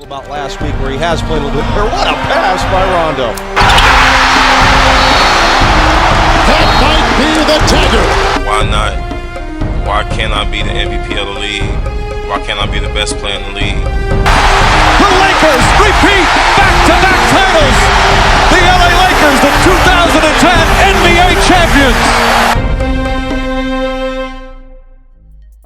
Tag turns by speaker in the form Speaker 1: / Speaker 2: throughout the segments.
Speaker 1: about last week where he has played a little bit better. What a pass by Rondo.
Speaker 2: That might be the dagger.
Speaker 3: Why not? Why can't I be the MVP of the league? Why can't I be the best player in the league?
Speaker 4: The Lakers repeat back-to-back titles. The LA Lakers, the 2010 NBA champions.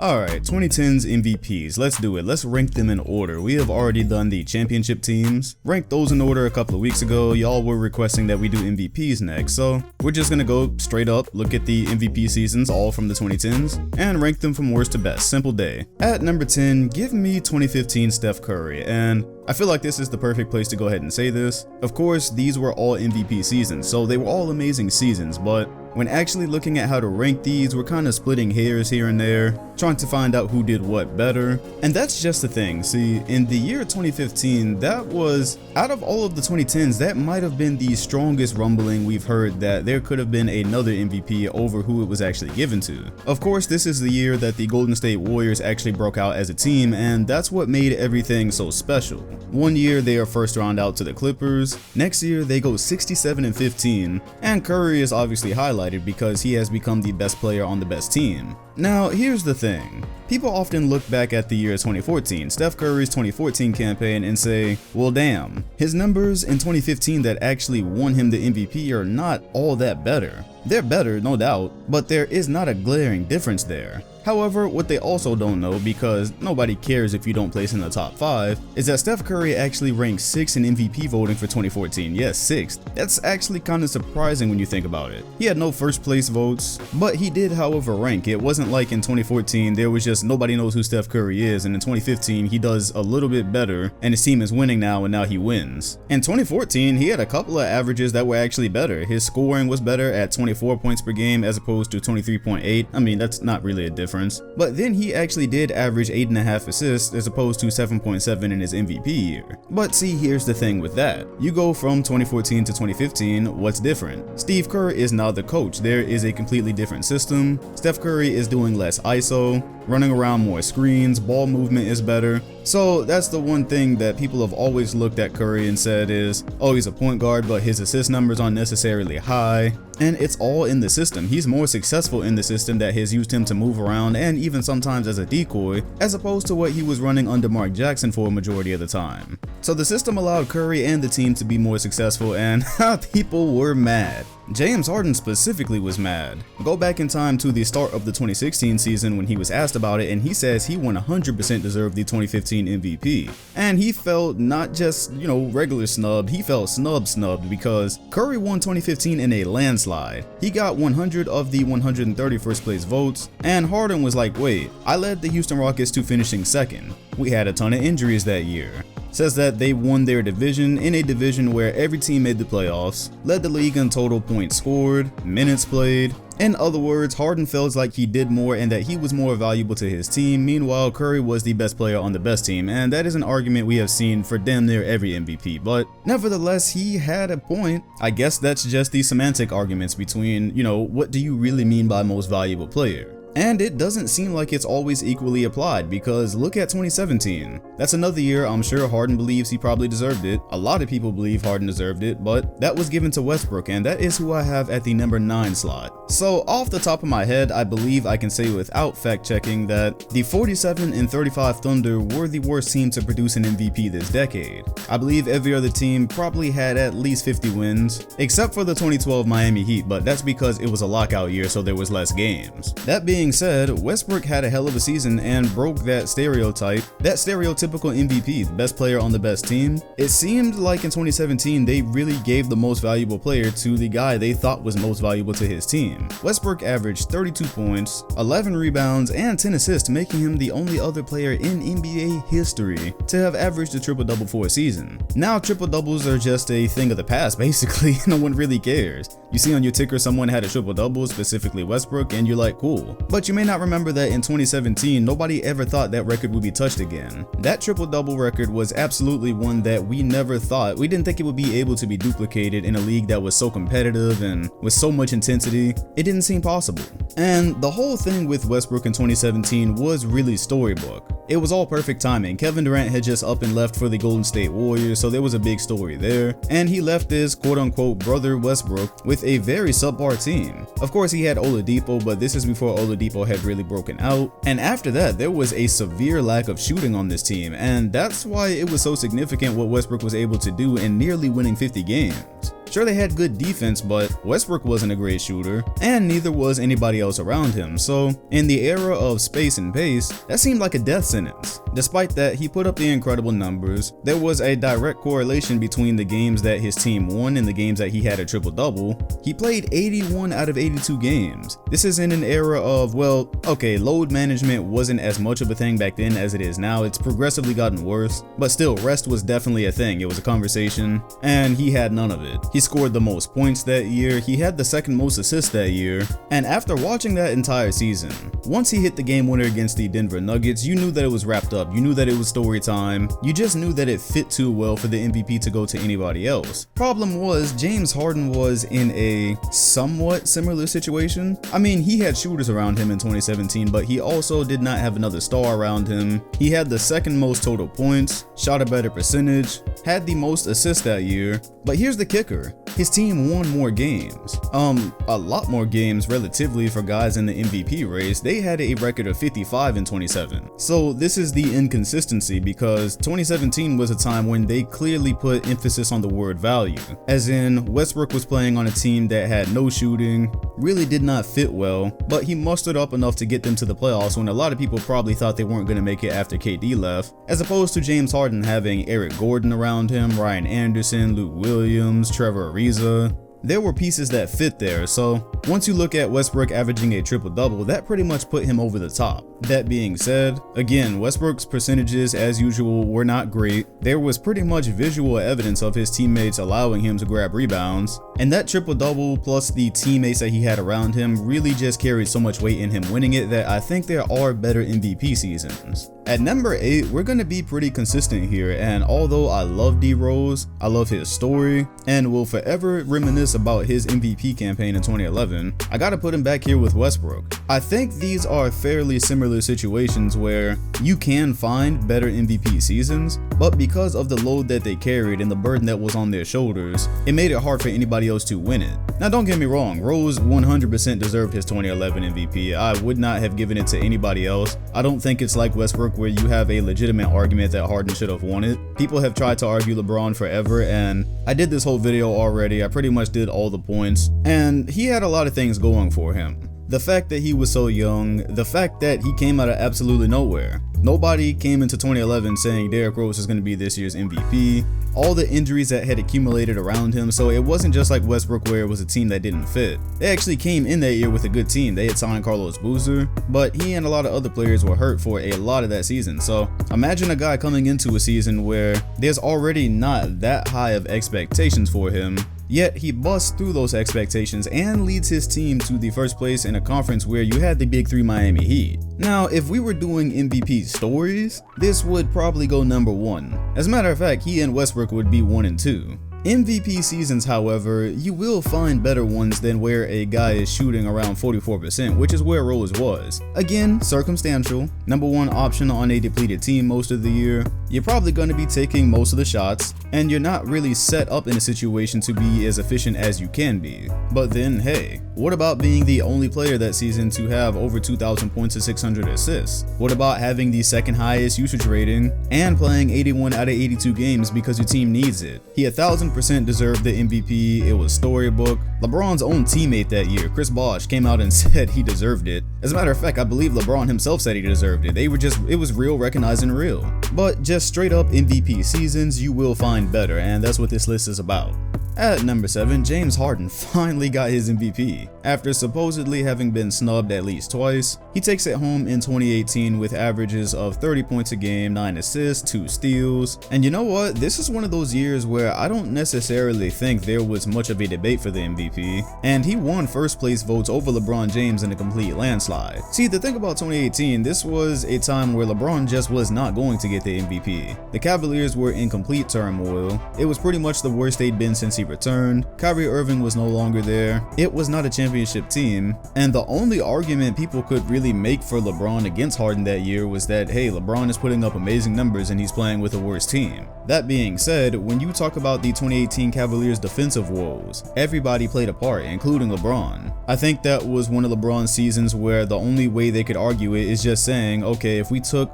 Speaker 5: Alright, 2010's MVPs, let's do it. Let's rank them in order. We have already done the championship teams, ranked those in order a couple of weeks ago. Y'all were requesting that we do MVPs next, so we're just gonna go straight up, look at the MVP seasons, all from the 2010s, and rank them from worst to best. Simple day. At number 10, give me 2015 Steph Curry, and I feel like this is the perfect place to go ahead and say this. Of course, these were all MVP seasons, so they were all amazing seasons, but when actually looking at how to rank these, we're kind of splitting hairs here and there, trying to find out who did what better. And that's just the thing. See, in the year 2015, that was, out of all of the 2010s, that might have been the strongest rumbling we've heard that there could have been another MVP over who it was actually given to. Of course, this is the year that the Golden State Warriors actually broke out as a team, and that's what made everything so special. One year they are first round out to the Clippers, next year they go 67-15, and Curry is obviously highlighted because he has become the best player on the best team. Now, here's the thing. People often look back at the year 2014, Steph Curry's 2014 campaign, and say, well damn, his numbers in 2015 that actually won him the MVP are not all that better. They're better, no doubt, but there is not a glaring difference there. However, what they also don't know, because nobody cares if you don't place in the top 5, is that Steph Curry actually ranked 6th in MVP voting for 2014. Yes, 6th. That's actually kind of surprising when you think about it. He had no first place votes, but he did however rank. It wasn't like in 2014 there was just nobody knows who Steph Curry is, and in 2015 he does a little bit better and his team is winning now and now he wins. In 2014 he had a couple of averages that were actually better. His scoring was better at 24 points per game as opposed to 23.8. I mean, that's not really a difference. But then he actually did average 8.5 assists as opposed to 7.7 in his MVP year. But see, here's the thing with that. You go from 2014 to 2015, what's different? Steve Kerr is now the coach. There is a completely different system. Steph Curry is doing less ISO, running around more screens, ball movement is better. So that's the one thing that people have always looked at Curry and said is, oh, he's a point guard, but his assist numbers aren't necessarily high. And it's all in the system. He's more successful in the system that has used him to move around and even sometimes as a decoy, as opposed to what he was running under Mark Jackson for a majority of the time. So the system allowed Curry and the team to be more successful, and people were mad. James Harden specifically was mad. Go back in time to the start of the 2016 season when he was asked about it, and he says he 100% deserved the 2015 MVP. And he felt not just, regular snubbed, he felt snubbed because Curry won 2015 in a landslide. He got 100 of the 131st place votes, and Harden was like, wait, I led the Houston Rockets to finishing 2nd. We had a ton of injuries that year. Says that they won their division in a division where every team made the playoffs, led the league in total points scored, minutes played. In other words, Harden feels like he did more and that he was more valuable to his team. Meanwhile, Curry was the best player on the best team, and that is an argument we have seen for damn near every MVP, but nevertheless, he had a point. I guess that's just the semantic arguments between, what do you really mean by most valuable player? And it doesn't seem like it's always equally applied, because look at 2017. That's another year I'm sure Harden believes he probably deserved it. A lot of people believe Harden deserved it, but that was given to Westbrook, and that is who I have at the number 9 slot. So off the top of my head, I believe I can say without fact checking that the 47-35 Thunder were the worst team to produce an MVP this decade. I believe every other team probably had at least 50 wins, except for the 2012 Miami Heat, but that's because it was a lockout year so there was less games. That being said, Westbrook had a hell of a season and broke that stereotype, that stereotypical MVP, the best player on the best team. It seemed like in 2017 they really gave the most valuable player to the guy they thought was most valuable to his team. Westbrook averaged 32 points, 11 rebounds, and 10 assists, making him the only other player in NBA history to have averaged a triple-double for a season. Now triple-doubles are just a thing of the past, basically. No one really cares. You see on your ticker someone had a triple-double, specifically Westbrook, and you're like, cool. But you may not remember that in 2017, nobody ever thought that record would be touched again. That triple-double record was absolutely one that we didn't think it would be able to be duplicated in a league that was so competitive and with so much intensity. It didn't seem possible. And the whole thing with Westbrook in 2017 was really storybook. It was all perfect timing. Kevin Durant had just up and left for the Golden State Warriors, so there was a big story there. And he left his quote-unquote brother Westbrook with a very subpar team. Of course, he had Oladipo, but this is before Oladipo had really broken out. And after that, there was a severe lack of shooting on this team, and that's why it was so significant what Westbrook was able to do in nearly winning 50 games. Sure, they had good defense, but Westbrook wasn't a great shooter, and neither was anybody else around him, so in the era of space and pace, that seemed like a death sentence. Despite that, he put up the incredible numbers. There was a direct correlation between the games that his team won and the games that he had a triple-double. He played 81 out of 82 games. This is in an era of, well, okay, load management wasn't as much of a thing back then as it is now. It's progressively gotten worse, but still, rest was definitely a thing. It was a conversation, and he had none of it. He scored the most points that year, he had the second most assists that year, and after watching that entire season, once he hit the game winner against the Denver Nuggets, you knew that it was wrapped up, you knew that it was story time, you just knew that it fit too well for the MVP to go to anybody else. Problem was, James Harden was in a somewhat similar situation. I mean, he had shooters around him in 2017, but he also did not have another star around him. He had the second most total points, shot a better percentage, had the most assists that year, but here's the kicker. His team won more games. A lot more games relatively for guys in the MVP race. They had a record of 55 in 27. So this is the inconsistency, because 2017 was a time when they clearly put emphasis on the word value. As in, Westbrook was playing on a team that had no shooting, really did not fit well, but he mustered up enough to get them to the playoffs when a lot of people probably thought they weren't going to make it after KD left, as opposed to James Harden having Eric Gordon around him, Ryan Anderson, Luke Williams, Trevor Ariza. There were pieces that fit there, so once you look at Westbrook averaging a triple-double, that pretty much put him over the top. That being said, again, Westbrook's percentages as usual were not great. There was pretty much visual evidence of his teammates allowing him to grab rebounds, and that triple-double plus the teammates that he had around him really just carried so much weight in him winning it that I think there are better MVP seasons. At number 8, we're going to be pretty consistent here, and although I love D-Rose, I love his story, and will forever reminisce about his MVP campaign in 2011, I gotta put him back here with Westbrook. I think these are fairly similar situations where you can find better MVP seasons, but because of the load that they carried and the burden that was on their shoulders, it made it hard for anybody else to win it. Now don't get me wrong, Rose 100% deserved his 2011 MVP. I would not have given it to anybody else. I don't think it's like Westbrook where you have a legitimate argument that Harden should have won it. People have tried to argue LeBron forever, and I did this whole video already. I pretty much did all the points, and he had a lot of things going for him. The fact that he was so young, the fact that he came out of absolutely nowhere. Nobody came into 2011 saying Derrick Rose is going to be this year's MVP. All the injuries that had accumulated around him, so it wasn't just like Westbrook where it was a team that didn't fit. They actually came in that year with a good team. They had signed Carlos Boozer, but he and a lot of other players were hurt for a lot of that season. So imagine a guy coming into a season where there's already not that high of expectations for him, yet he busts through those expectations and leads his team to the first place in a conference where you had the Big Three Miami Heat. Now, if we were doing MVP stories, this would probably go number 1. As a matter of fact, he and Westbrook would be 1 and 2. MVP seasons, however, you will find better ones than where a guy is shooting around 44%, which is where Rose was. Again, circumstantial, number 1 option on a depleted team most of the year. You're probably going to be taking most of the shots, and you're not really set up in a situation to be as efficient as you can be. But then, hey, what about being the only player that season to have over 2,000 points and 600 assists? What about having the second highest usage rating and playing 81 out of 82 games because your team needs it? He 1,000% deserved the MVP. It was storybook. LeBron's own teammate that year, Chris Bosh, came out and said he deserved it. As a matter of fact, I believe LeBron himself said he deserved it. It was real recognizing real. But just straight up MVP seasons, you will find better, and that's what this list is about. At number 7, James Harden finally got his MVP. After supposedly having been snubbed at least twice, He takes it home in 2018 with averages of 30 points a game, 9 assists, 2 steals. And you know what? This is one of those years where I don't necessarily think there was much of a debate for the MVP, and he won first place votes over LeBron James in a complete landslide. See, the thing about 2018, this was a time where LeBron just was not going to get the MVP. The Cavaliers were in complete turmoil. It was pretty much the worst they'd been since he returned. Kyrie Irving was no longer there. It was not a championship team, and the only argument people could really make for LeBron against Harden that year was that, hey, LeBron is putting up amazing numbers and he's playing with a worse team. That being said, when you talk about the 2018 Cavaliers defensive woes, everybody played a part, including LeBron. I think that was one of LeBron's seasons where the only way they could argue it is just saying, okay, if we took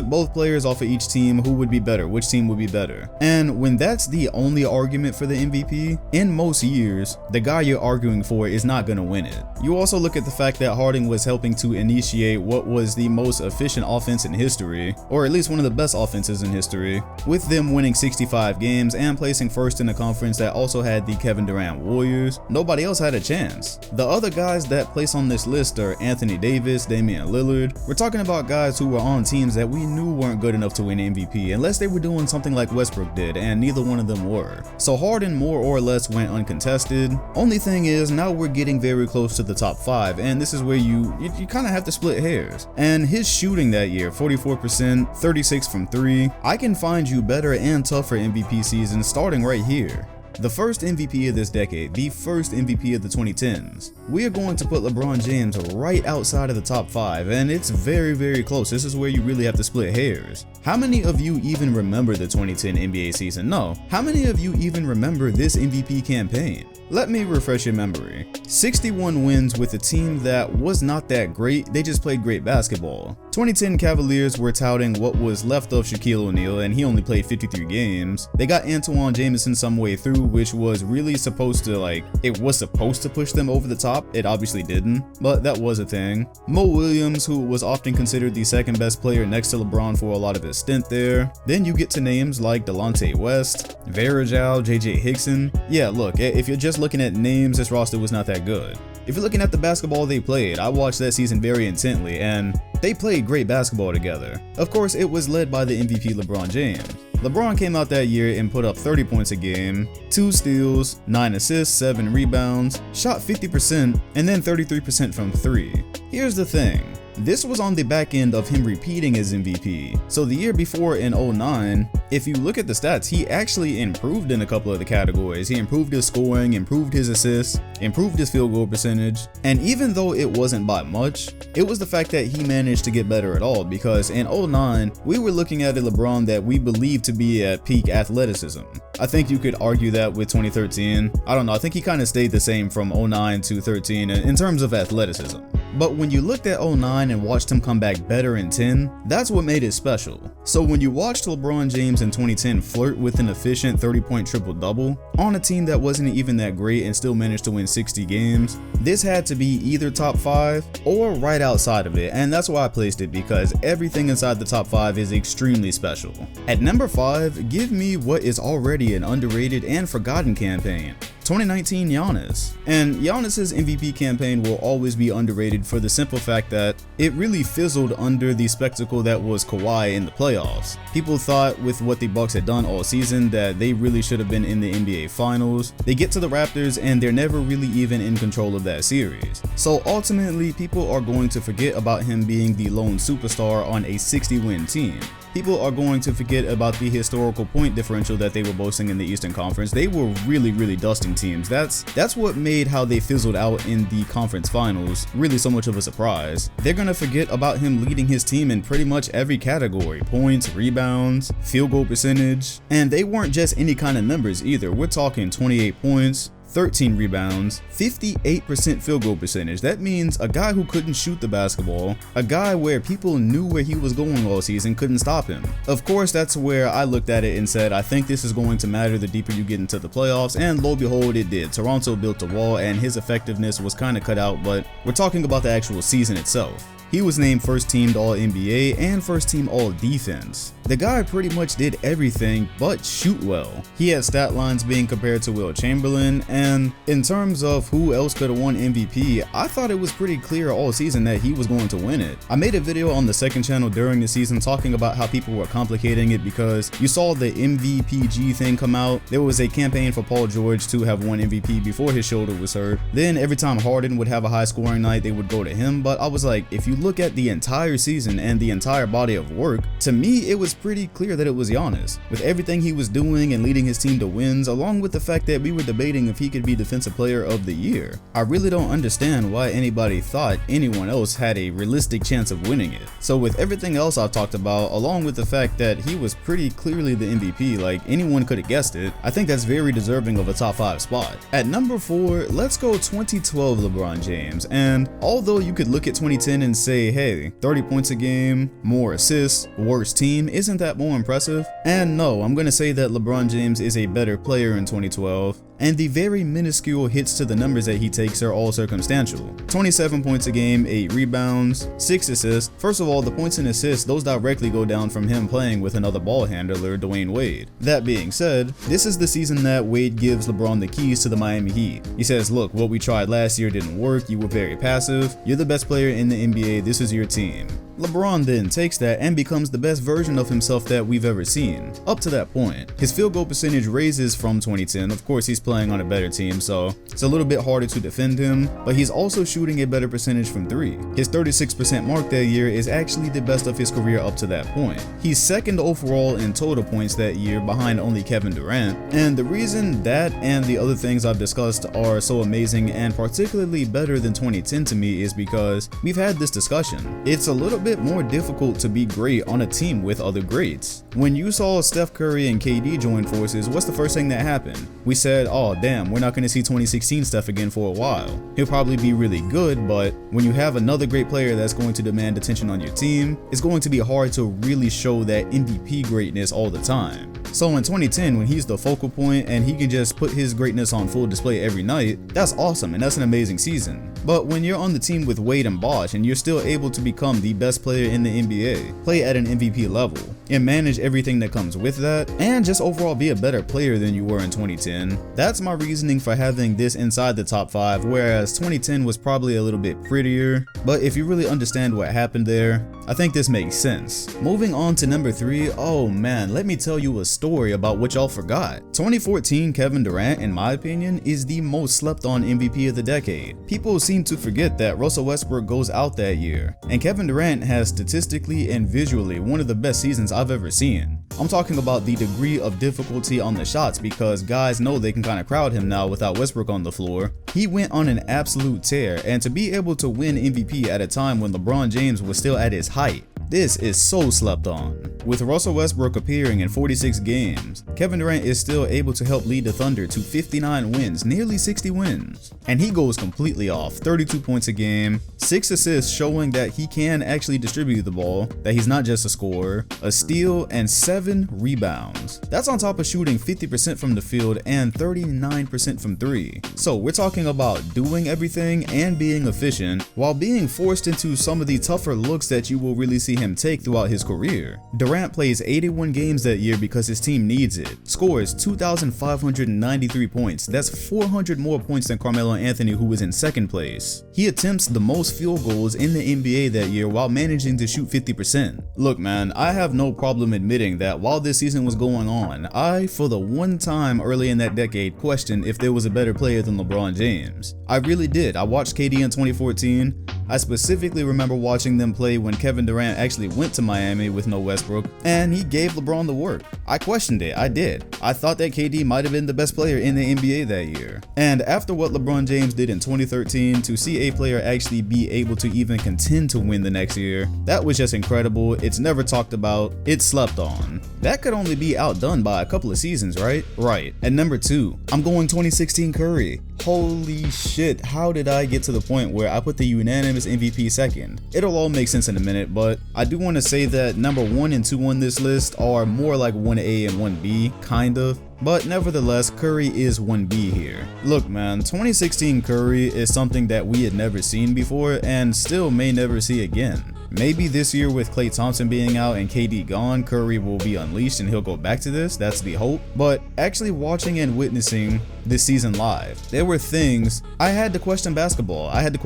Speaker 5: both players off of each team, who would be better? Which team would be better? And when that's the only argument for the MVP, in most years, the guy you're arguing for is not gonna win it. You also look at the fact that Harden was helping to initiate what was the most efficient offense in history, or at least one of the best offenses in history, with them winning 65 games and placing first in a conference that also had the Kevin Durant Warriors. Nobody else had a chance. The other guys that place on this list are Anthony Davis, Damian Lillard. We're talking about guys who were on teams that we knew weren't good enough to win MVP unless they were doing something like Westbrook did, and neither one of them were. So Harden more or less went uncontested. Only thing is, now we're getting very close to the top 5, and this is where you kind of have to split hairs. And his shooting that year, 44%, 36 from 3. I can find you better and tougher MVP seasons starting right here. The first MVP of this decade, the first MVP of the 2010s. We are going to put LeBron James right outside of the top 5, and it's very, very close. This is where you really have to split hairs. How many of you even remember the 2010 NBA season? No. How many of you even remember this MVP campaign? Let me refresh your memory. 61 wins with a team that was not that great, they just played great basketball. 2010 Cavaliers were touting what was left of Shaquille O'Neal, and he only played 53 games. They got Antoine Jameson some way through, which was really supposed to push them over the top. It obviously didn't, but that was a thing. Mo Williams, who was often considered the second best player next to LeBron for a lot of his stint there. Then you get to names like Delonte West, Varejao, JJ Hickson. Yeah, look, if you're just looking at names, this roster was not that good. If you're looking at the basketball they played, I watched that season very intently, and they played great basketball together. Of course, it was led by the MVP LeBron James. LeBron came out that year and put up 30 points a game, 2 steals, 9 assists, 7 rebounds, shot 50%, and then 33% from 3. Here's the thing. This was on the back end of him repeating his MVP. So the year before in 09, if you look at the stats, he actually improved in a couple of the categories. He improved his scoring, improved his assists, improved his field goal percentage. And even though it wasn't by much, it was the fact that he managed to get better at all, because in 09, we were looking at a LeBron that we believed to be at peak athleticism. I think you could argue that with 2013. I don't know, I think he kind of stayed the same from 09 to 13 in terms of athleticism. But when you looked at 09 and watched him come back better in 10, that's what made it special. So when you watched LeBron James in 2010 flirt with an efficient 30-point triple-double on a team that wasn't even that great and still managed to win 60 games, this had to be either top 5 or right outside of it, and that's why I placed it, because everything inside the top 5 is extremely special. At number 5, give me what is already an underrated and forgotten campaign. 2019 Giannis. And Giannis's MVP campaign will always be underrated for the simple fact that it really fizzled under the spectacle that was Kawhi in the playoffs. People thought with what the Bucks had done all season that they really should have been in the NBA Finals. They get to the Raptors and they're never really even in control of that series. So ultimately, people are going to forget about him being the lone superstar on a 60-win team. People are going to forget about the historical point differential that they were boasting in the Eastern Conference. They were really dusting teams. That's what made how they fizzled out in the conference finals really so much of a surprise. They're gonna forget about him leading his team in pretty much every category: points, rebounds, field goal percentage. And they weren't just any kind of numbers either. We're talking 28 points, 13 rebounds, 58% field goal percentage. That means a guy who couldn't shoot the basketball, a guy where people knew where he was going all season, couldn't stop him. Of course, that's where I looked at it and said, I think this is going to matter the deeper you get into the playoffs, and lo and behold, it did. Toronto built a wall and his effectiveness was kind of cut out, but we're talking about the actual season itself. He was named first team All-NBA and first team All-Defense. The guy pretty much did everything but shoot well. He had stat lines being compared to Will Chamberlain, and in terms of who else could have won MVP, I thought it was pretty clear all season that he was going to win it. I made a video on the second channel during the season talking about how people were complicating it because you saw the MVPG thing come out. There was a campaign for Paul George to have won MVP before his shoulder was hurt. Then every time Harden would have a high scoring night, they would go to him. But I was like, if you look at the entire season and the entire body of work, to me it was pretty clear that it was Giannis. With everything he was doing and leading his team to wins, along with the fact that we were debating if he could be Defensive Player of the Year. I really don't understand why anybody thought anyone else had a realistic chance of winning it. So with everything else I've talked about, along with the fact that he was pretty clearly the MVP, like anyone could have guessed it, I think that's very deserving of a top 5 spot. At number 4, let's go 2012 LeBron James. And although you could look at 2010 and say, hey, 30 points a game, more assists, worse team, isn't that more impressive? And no, I'm gonna say that LeBron James is a better player in 2012. And the very minuscule hits to the numbers that he takes are all circumstantial. 27 points a game, 8 rebounds, 6 assists. First of all, the points and assists, those directly go down from him playing with another ball handler, Dwyane Wade. That being said, this is the season that Wade gives LeBron the keys to the Miami Heat. He says, look, what we tried last year didn't work, you were very passive, you're the best player in the NBA, this is your team. LeBron then takes that and becomes the best version of himself that we've ever seen. Up to that point, his field goal percentage raises from 2010. Of course, he's playing on a better team, so it's a little bit harder to defend him, but he's also shooting a better percentage from 3. His 36% mark that year is actually the best of his career up to that point. He's second overall in total points that year behind only Kevin Durant, and the reason that and the other things I've discussed are so amazing and particularly better than 2010 to me is because we've had this discussion. It's a little bit more difficult to be great on a team with other greats. When you saw Steph Curry and KD join forces, what's the first thing that happened? We said, oh damn, we're not going to see 2016 Steph again for a while. He'll probably be really good, but when you have another great player that's going to demand attention on your team, it's going to be hard to really show that MVP greatness all the time. So in 2010, when he's the focal point and he can just put his greatness on full display every night, that's awesome and that's an amazing season. But when you're on the team with Wade and Bosh and you're still able to become the best player in the NBA, play at an MVP level, and manage everything that comes with that, and just overall be a better player than you were in 2010, that's my reasoning for having this inside the top 5, whereas 2010 was probably a little bit prettier. But if you really understand what happened there, I think this makes sense. Moving on to number 3, oh man, let me tell you a story about what y'all forgot. 2014 Kevin Durant, in my opinion, is the most slept on MVP of the decade. People seem to forget that Russell Westbrook goes out that year, and Kevin Durant has statistically and visually one of the best seasons I've ever seen. I'm talking about the degree of difficulty on the shots because guys know they can kind of crowd him now without Westbrook on the floor. He went on an absolute tear, and to be able to win MVP at a time when LeBron James was still at his height, this is so slept on. With Russell Westbrook appearing in 46 games, Kevin Durant is still able to help lead the Thunder to 59 wins, nearly 60 wins. And he goes completely off, 32 points a game, 6 assists showing that he can actually distribute the ball, that he's not just a scorer, a steal, and 7 rebounds. That's on top of shooting 50% from the field and 39% from 3. So we're talking about doing everything and being efficient while being forced into some of the tougher looks that you will really see him take throughout his career. Durant plays 81 games that year because his team needs it, scores 2,593 points, that's 400 more points than Carmelo Anthony, who was in second place. He attempts the most field goals in the NBA that year while managing to shoot 50%. Look man, I have no problem admitting that while this season was going on, I, for the one time early in that decade, questioned if there was a better player than LeBron James. I really did. I watched KD in 2014. I specifically remember watching them play when Kevin Durant actually went to Miami with no Westbrook, and he gave LeBron the work. I questioned it, I did. I thought that KD might have been the best player in the NBA that year. And after what LeBron James did in 2013, to see a player actually be able to even contend to win the next year, that was just incredible. It's never talked about, it's slept on. That could only be outdone by a couple of seasons, right? Right. At number 2, I'm going 2016 Curry. Holy shit, how did I get to the point where I put the unanimous MVP second? It'll all make sense in a minute, but I do want to say that number 1 and 2 on this list are more like 1A and 1B, kind of. But nevertheless, Curry is 1B here. Look man, 2016 Curry is something that we had never seen before and still may never see again. Maybe this year with Klay Thompson being out and KD gone, Curry will be unleashed and he'll go back to this. That's the hope. But actually watching and witnessing this season live, there were things I had to question basketball. I had to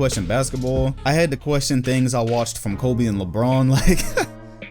Speaker 5: question things I watched from Kobe and LeBron, like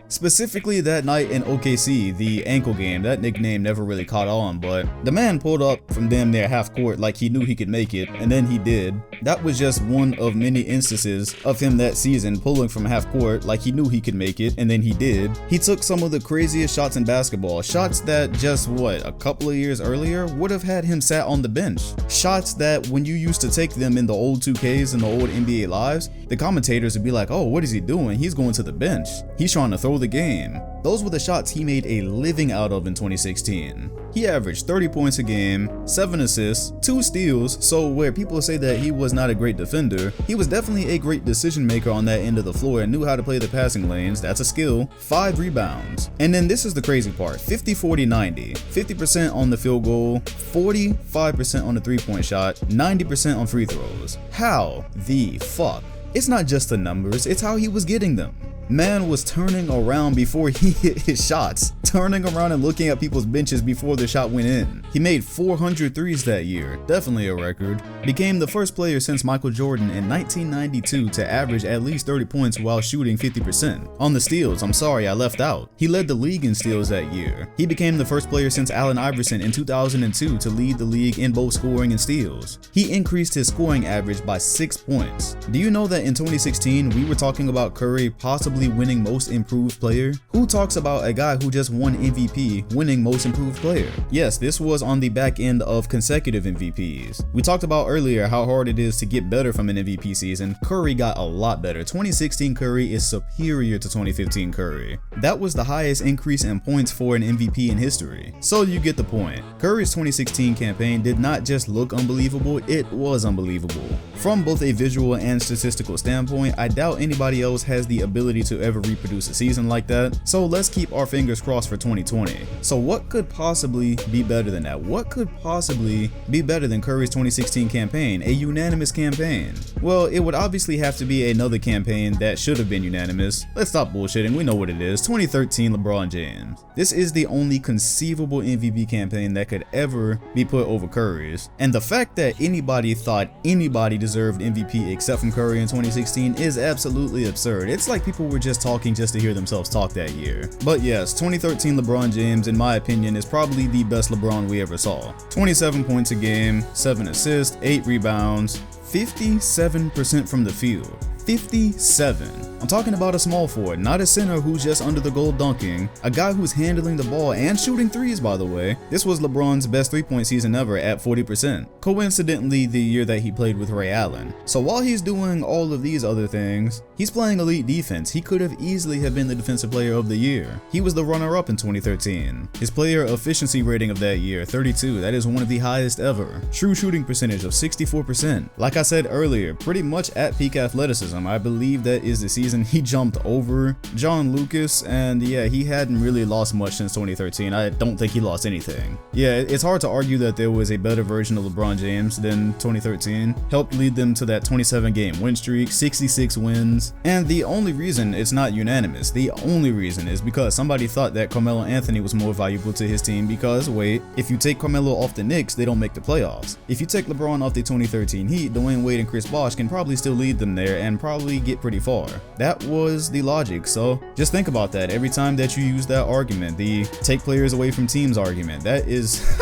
Speaker 5: specifically that night in OKC, the ankle game. That nickname never really caught on, but the man pulled up from damn near half court like he knew he could make it, and then he did. That was just one of many instances of him that season pulling from half court like he knew he could make it, and then he did. He took some of the craziest shots in basketball, shots that just a couple of years earlier would have had him sat on the bench. Shots that when you used to take them in the old 2Ks and the old NBA lives, the commentators would be like, oh, what is he doing? He's going to the bench. He's trying to throw the game. Those were the shots he made a living out of in 2016. He averaged 30 points a game, 7 assists, 2 steals, so where people say that he was not a great defender, he was definitely a great decision maker on that end of the floor and knew how to play the passing lanes. That's a skill. 5 rebounds. And then this is the crazy part, 50, 40, 90. 50% on the field goal, 45% on the 3-point shot, 90% on free throws. How the fuck? It's not just the numbers, it's how he was getting them. Man was turning around before he hit his shots, turning around and looking at people's benches before the shot went in. He made 400 threes that year, definitely a record. Became the first player since Michael Jordan in 1992 to average at least 30 points while shooting 50%. On the steals, I'm sorry I left out. He led the league in steals that year. He became the first player since Allen Iverson in 2002 to lead the league in both scoring and steals. He increased his scoring average by 6 points. Do you know that in 2016 we were talking about Curry possibly winning most improved player? Who talks about a guy who just won MVP winning most improved player? Yes, this was on the back end of consecutive MVPs. We talked about earlier how hard it is to get better from an MVP season. Curry got a lot better. 2016 Curry is superior to 2015 Curry. That was the highest increase in points for an MVP in history. So you get the point. Curry's 2016 campaign did not just look unbelievable, it was unbelievable. From both a visual and statistical standpoint, I doubt anybody else has the ability to ever reproduce a season like that. So let's keep our fingers crossed for 2020. So what could possibly be better than that? What could possibly be better than Curry's 2016 campaign? A unanimous campaign? Well, it would obviously have to be another campaign that should have been unanimous. Let's stop bullshitting, we know what it is. 2013 LeBron James. This is the only conceivable MVP campaign that could ever be put over Curry's. And the fact that anybody thought anybody deserved MVP except from Curry in 2016 is absolutely absurd. It's like people were just talking just to hear themselves talk that year. But yes, 2013 LeBron James, in my opinion, is probably the best LeBron we ever saw. 27 points a game, 7 assists, 8 rebounds, 57% from the field. 57. I'm talking about a small forward, not a center who's just under the goal dunking, a guy who's handling the ball and shooting threes, by the way. This was LeBron's best 3-point season ever at 40%. Coincidentally, the year that he played with Ray Allen. So while he's doing all of these other things, he's playing elite defense. He could have easily have been the defensive player of the year. He was the runner-up in 2013. His player efficiency rating of that year, 32. That is one of the highest ever. True shooting percentage of 64%. Like I said earlier, pretty much at peak athleticism. I believe that is the season he jumped over John Lucas, and yeah, he hadn't really lost much since 2013. I don't think he lost anything. Yeah, it's hard to argue that there was a better version of LeBron James than 2013. Helped lead them to that 27-game win streak, 66 wins, and the only reason it's not unanimous, the only reason is because somebody thought that Carmelo Anthony was more valuable to his team because, wait, if you take Carmelo off the Knicks, they don't make the playoffs. If you take LeBron off the 2013 Heat, Dwyane Wade and Chris Bosh can probably still lead them there and probably get pretty far. That was the logic, so just think about that every time that you use that argument, the take players away from teams argument. That is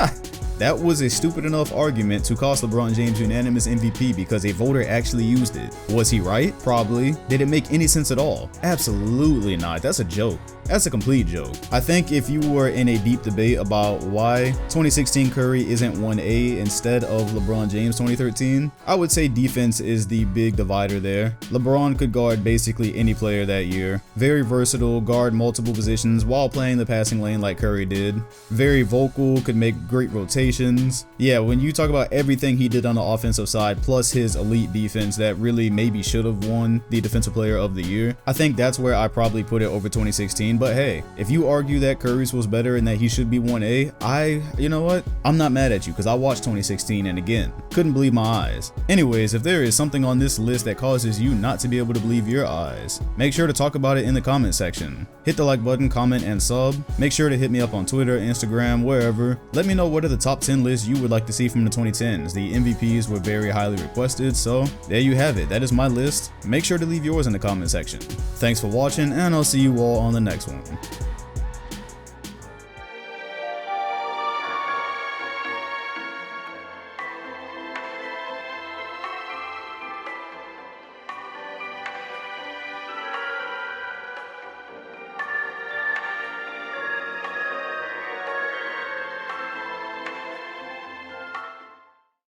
Speaker 5: that was a stupid enough argument to cost LeBron James unanimous MVP because a voter actually used it. Was he right? Probably. Did it make any sense at all? Absolutely not. That's a joke. That's a complete joke. I think if you were in a deep debate about why 2016 Curry isn't 1A instead of LeBron James 2013, I would say defense is the big divider there. LeBron could guard basically any player that year. Very versatile, guard multiple positions while playing the passing lane like Curry did. Very vocal, could make great rotations. Yeah, when you talk about everything he did on the offensive side plus his elite defense that really maybe should have won the defensive player of the year, I think that's where I probably put it over 2016. mean, but hey, if you argue that Curry's was better and that he should be 1A, you know what? I'm not mad at you because I watched 2016 and again, couldn't believe my eyes. Anyways, if there is something on this list that causes you not to be able to believe your eyes, make sure to talk about it in the comment section. Hit the like button, comment, and sub. Make sure to hit me up on Twitter, Instagram, wherever. Let me know what are the top 10 lists you would like to see from the 2010s. The MVPs were very highly requested, so there you have it. That is my list. Make sure to leave yours in the comment section. Thanks for watching, and I'll see you all on the next one.